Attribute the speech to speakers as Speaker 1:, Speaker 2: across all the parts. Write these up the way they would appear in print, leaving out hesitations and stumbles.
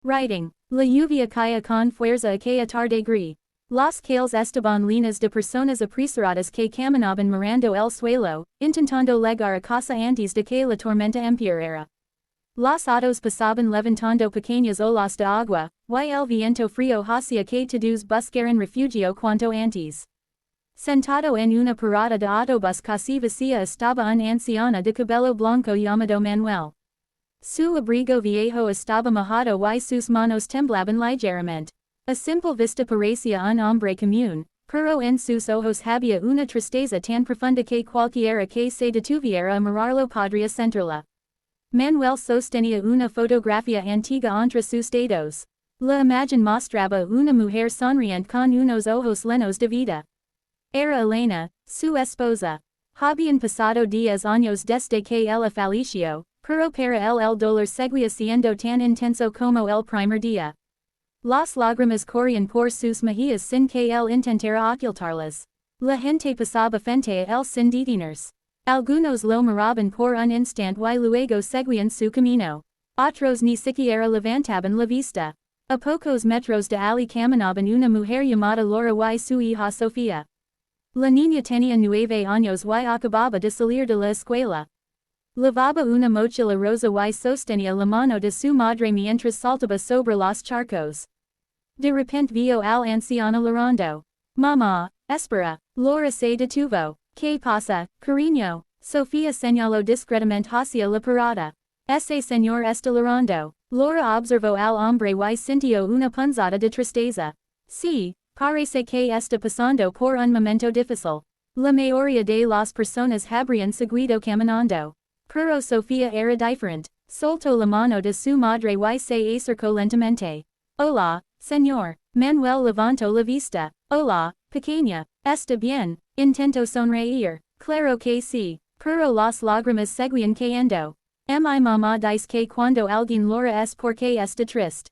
Speaker 1: Writing. La lluvia cae con fuerza aquella tarde gris. Las cales estaban líneas de personas apresuradas que caminaban mirando el suelo, intentando llegar a casa antes de que la tormenta empeorara. Los autos pasaban levantando pequeñas olas de agua, y el viento frío hacía que todos buscaran refugio cuanto antes. Sentado en una parada de autobús casi vacía estaba una anciana de cabello blanco llamado Manuel. Su abrigo viejo estaba mojado y sus manos temblaban ligeramente. A simple vista parecía un hombre común, pero en sus ojos había una tristeza tan profunda que cualquiera que se detuviera a mirarlo podría sentirla. Manuel sostenía una fotografía antigua entre sus dedos. La imagen mostraba una mujer sonriente con unos ojos llenos de vida. Era Elena, su esposa. Habían pasado 10 años desde que ella falleció, pero para él el dolor seguía siendo tan intenso como el primer día. Las lágrimas corrían por sus mejillas sin que él intentara ocultarlas. La gente pasaba frente a él sin detenerse. Algunos lo miraban por un instante y luego seguían su camino. Otros ni siquiera levantaban la vista. A pocos metros de allí caminaban una mujer llamada Laura y su hija Sofía. La niña tenía 9 años y acababa de salir de la escuela. Llevaba una mochila rosa y sostenía la mano de su madre mientras saltaba sobre los charcos. De repente vio al anciano llorando. Mamá, espera. Laura se detuvo. ¿Qué pasa, cariño? Sofía señaló discretamente hacia la parada. Ese señor está llorando. Laura observó al hombre y sintió una punzada de tristeza. Sí, parece que está pasando por un momento difícil. La mayoría de las personas habrían seguido caminando. Pero Sofía era diferente. Soltó la mano de su madre y se acercó lentamente. Hola, señor. Manuel levantó la vista. Hola, pequeña. ¿Está bien? Intentó sonreír. Claro que sí. Pero las lágrimas seguían cayendo. Mi mamá dice que cuando alguien llora es porque está triste.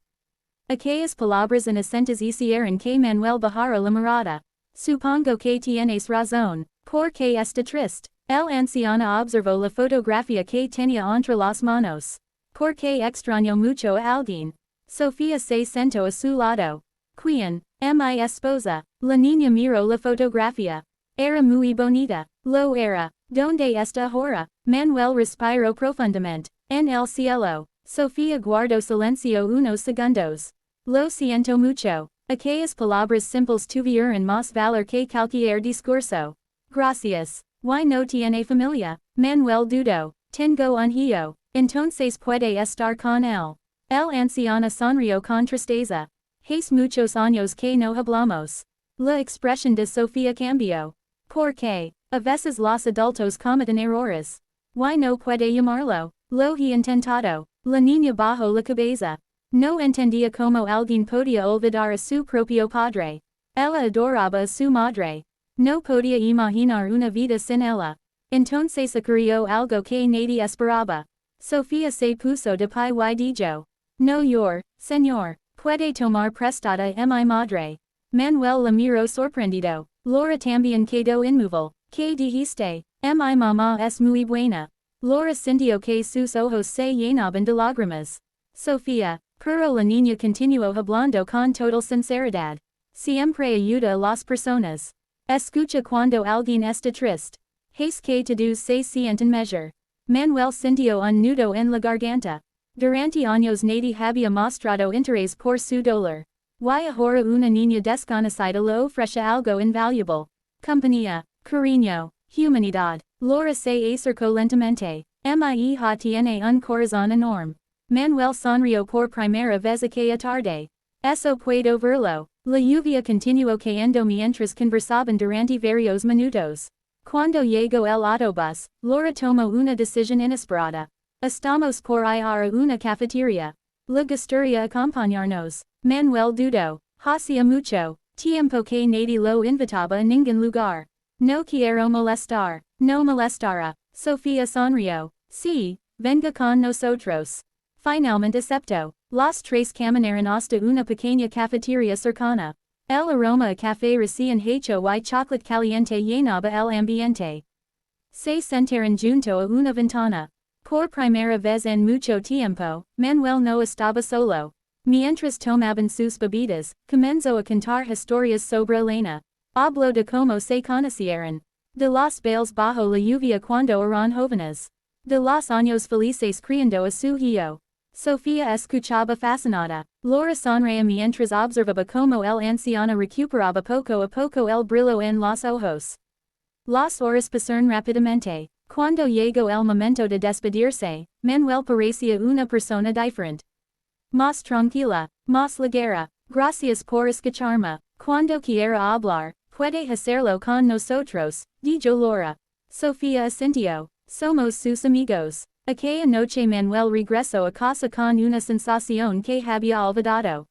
Speaker 1: Aquellas palabras inocentes hicieron que Manuel bajara la mirada. Supongo que tienes razón. Porque está triste. El anciano observó la fotografía que tenía entre las manos. Porque extrañó mucho a alguien. Sofía se sentó a su lado. ¿Quién? Mi esposa. La niña miró la fotografía. Era muy bonita. Lo era. ¿Dónde está ahora? Manuel respiró profundamente. En el cielo. Sofía guardó silencio unos segundos. Lo siento mucho. Aquellas palabras simples tuvieron más valor que cualquier discurso. Gracias. ¿Y no tiene familia? Manuel dudó. Tengo un hijo. Entonces puede estar con él. El anciano sonrió con tristeza. Hace muchos años que no hablamos. La expresión de Sofía cambió. ¿Por qué? A veces los adultos cometen errores. ¿Y no puede llamarlo? Lo he intentado. La niña bajó la cabeza. No entendía cómo alguien podía olvidar a su propio padre. Ella adoraba a su madre. No podía imaginar una vida sin ella. Entonces ocurrió algo que nadie esperaba. Sofía se puso de pie y dijo. No llore, señor. Puede tomar prestada a mi madre. Manuel la miró sorprendido. Laura también quedó inmóvil. ¿Qué dijiste? Mi mamá es muy buena. Laura sintió que sus ojos se llenaban de lágrimas. Sofía. Pero la niña continuó hablando con total sinceridad. Siempre ayuda a las personas. Escucha cuando alguien está triste. Hace que todos se sientan mejor. Manuel sintió un nudo en la garganta. Durante años nadie había mostrado interés por su dolor. Y ahora una niña desconocida le ofrece algo invaluable. Compañía, cariño, humanidad. Laura se acercó lentamente. Mi hija tiene un corazón enorme. Manuel sonrió por primera vez aquella tarde. Eso puedo verlo. La lluvia continuó cayendo mientras conversaban durante varios minutos. Cuando llegó el autobús, Laura tomó una decisión inesperada. Estamos por ir a una cafetería. Le gustaría acompañarnos. Manuel dudó. Hacía mucho tiempo que nadie lo invitaba a ningún lugar. No quiero molestar. No molestará. Sofía sonrió. Sí, venga con nosotros. Finalmente aceptó. Los tres caminaron hasta una pequeña cafetería cercana. El aroma a café recién hecho y chocolate caliente llenaba el ambiente. Se sentaron junto a una ventana. Por primera vez en mucho tiempo, Manuel no estaba solo. Mientras tomaban sus bebidas, comenzó a cantar historias sobre Elena. Habló de cómo se conocieron. De los bailes bajo la lluvia cuando eran jóvenes. De los años felices criando a su hijo. Sofía escuchaba fascinada. Laura sonreía mientras observaba cómo el anciano recuperaba poco a poco el brillo en los ojos. Las horas pasaron rápidamente. Cuando llegó el momento de despedirse, Manuel parecía una persona diferente. Más tranquila, más ligera. Gracias por escucharme. Cuando quiera hablar, puede hacerlo con nosotros, dijo Laura. Sofía asintió. Somos sus amigos. Aquella noche Manuel regresó a casa con una sensación que había olvidado.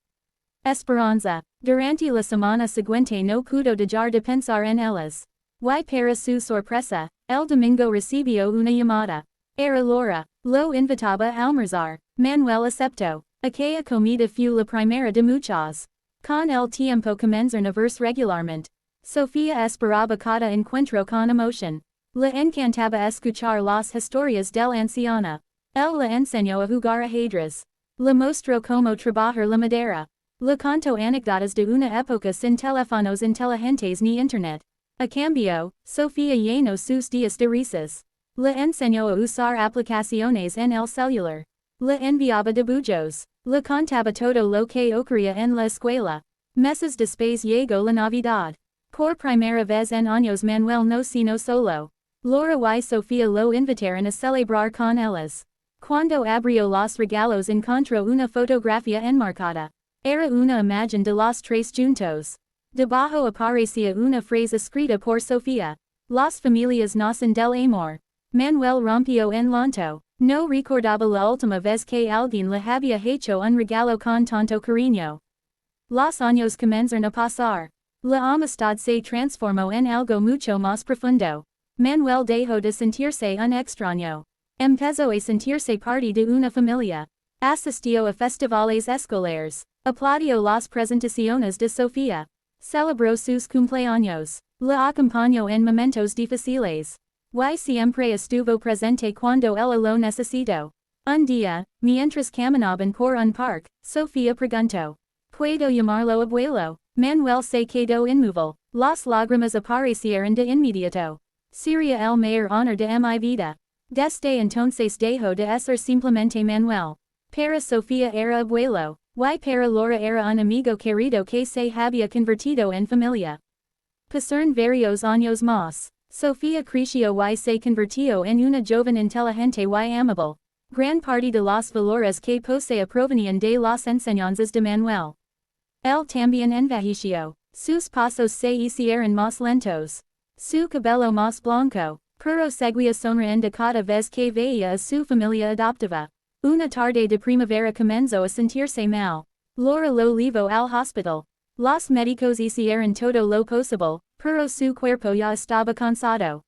Speaker 1: Esperanza. Durante la semana siguiente no pudo dejar de pensar en ellas. Y para su sorpresa, el domingo recibió una llamada. Era Laura. Lo invitaba a almorzar. Manuel aceptó. Aquella comida fue la primera de muchas. Con el tiempo comenzaron a verse regularmente. Sofía esperaba cada encuentro con emoción. Le encantaba escuchar las historias del anciano. Él le enseñó a jugar ajedrez. Le mostró cómo trabajar la madera. Le contó anécdotas de una época sin teléfonos inteligentes ni internet. A cambio, Sofía llenó sus días de risas. Le enseñó a usar aplicaciones en el celular. Le enviaba dibujos. Le contaba todo lo que ocurría en la escuela. Meses después llegó la Navidad. Por primera vez en años Manuel no cenó solo. Laura y Sofía lo invitaron a celebrar con ellas. Cuando abrió los regalos encontró una fotografía enmarcada. Era una imagen de los tres juntos. Debajo aparecía una frase escrita por Sofía. Las familias nacen del amor. Manuel rompió en llanto. No recordaba la última vez que alguien le había hecho un regalo con tanto cariño. Los años comenzaron a pasar. La amistad se transformó en algo mucho más profundo. Manuel dejó de sentirse un extraño. Empezó a sentirse parte de una familia. Asistió a festivales escolares. Aplaudió las presentaciones de Sofía. Celebró sus cumpleaños. La acompañó en momentos difíciles. Y siempre estuvo presente cuando él lo necesitó. Un día, mientras caminaban por un parque, Sofía preguntó. ¿Puedo llamarlo abuelo? Manuel se quedó inmóvil. Las lágrimas aparecieron de inmediato. Sería el mayor honor de mi vida. Desde entonces dejó de ser simplemente Manuel. Para Sofía era abuelo. Y para Laura era un amigo querido que se había convertido en familia. Pasaron varios años más. Sofía creció y se convirtió en una joven inteligente y amable. Gran parte de los valores que posee provenían de las enseñanzas de Manuel. Él también envejeció. Sus pasos se hicieron más lentos. Su cabello más blanco, pero seguía sonriendo cada vez que veía a su familia adoptiva. Una tarde de primavera comenzó a sentirse mal. Laura lo llevó al hospital. Los médicos hicieron todo lo posible, pero su cuerpo ya estaba cansado.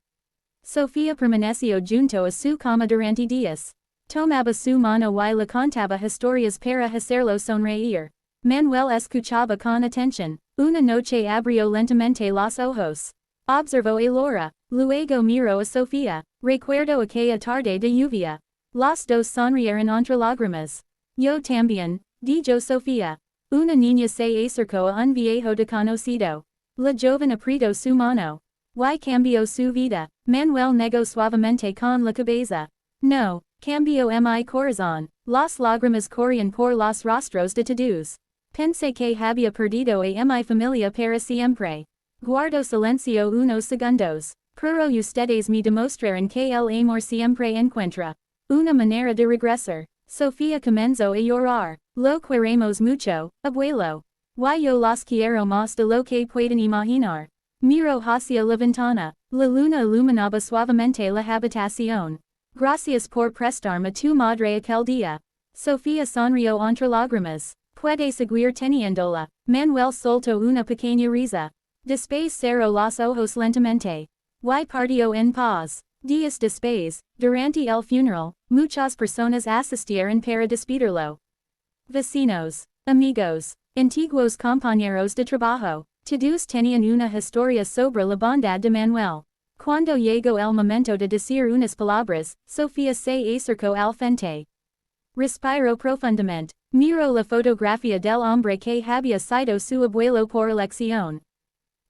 Speaker 1: Sofía permaneció junto a su cama durante días. Tomaba su mano y le contaba historias para hacerlo sonreír. Manuel escuchaba con atención. Una noche abrió lentamente los ojos. Observó a Laura. Luego miró a Sofía. Recuerdo aquella tarde de lluvia. Los dos sonrieron entre lágrimas. Yo también, dijo Sofía. Una niña se acercó a un viejo desconocido. La joven apretó su mano. Y cambió su vida. Manuel negó suavemente con la cabeza. No, cambió mi corazón. Las lágrimas corrían por los rostros de todos. Pensé que había perdido a mi familia para siempre. Guardo silencio unos segundos. Pero ustedes me demostraron que el amor siempre encuentra una manera de regresar. Sofía comenzó a llorar. Lo queremos mucho, abuelo. Y yo los quiero más de lo que pueden imaginar. Miró hacia la ventana. La luna iluminaba suavemente la habitación. Gracias por prestarme tu madre aquel día. Sofía sonrió entre lágrimas. Puede seguir teniéndola. Manuel soltó una pequeña risa. Después cerró los ojos lentamente. Y partió en paz. Días después, durante el funeral, muchas personas asistieron para despedirlo. Vecinos, amigos, antiguos compañeros de trabajo, todos tenían una historia sobre la bondad de Manuel. Cuando llegó el momento de decir unas palabras, Sofía se acercó al frente. Respiró profundamente. Miro la fotografía del hombre que había sido su abuelo por elección.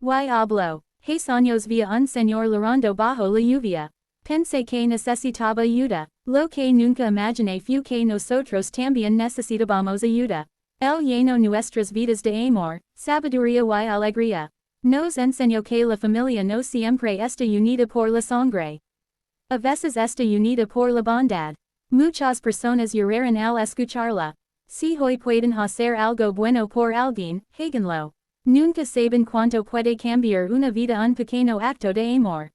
Speaker 1: Y hablo. Hace años vi un señor llorando bajo la lluvia. Pensé que necesitaba ayuda. Lo que nunca imaginé fue que nosotros también necesitábamos ayuda. Él llenó nuestras vidas de amor, sabiduría y alegría. Nos enseñó que la familia no siempre está unida por la sangre. A veces está unida por la bondad. Muchas personas lloraron al escucharla. Si hoy pueden hacer algo bueno por alguien, háganlo. Nunca saben cuánto puede cambiar una vida un pequeño acto de amor.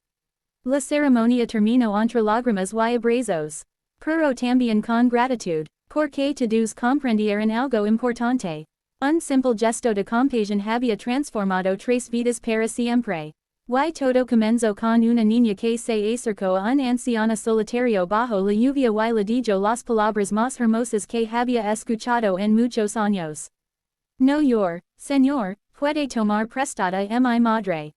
Speaker 1: La ceremonia terminó entre lágrimas y abrazos. Pero también con gratitud, porque todos comprendieron algo importante. Un simple gesto de compasión había transformado tres vidas para siempre. Y todo comenzó con una niña que se acercó a un anciano solitario bajo la lluvia y le dijo las palabras más hermosas que había escuchado en muchos años. No llore, señor, puede tomar prestada mi madre.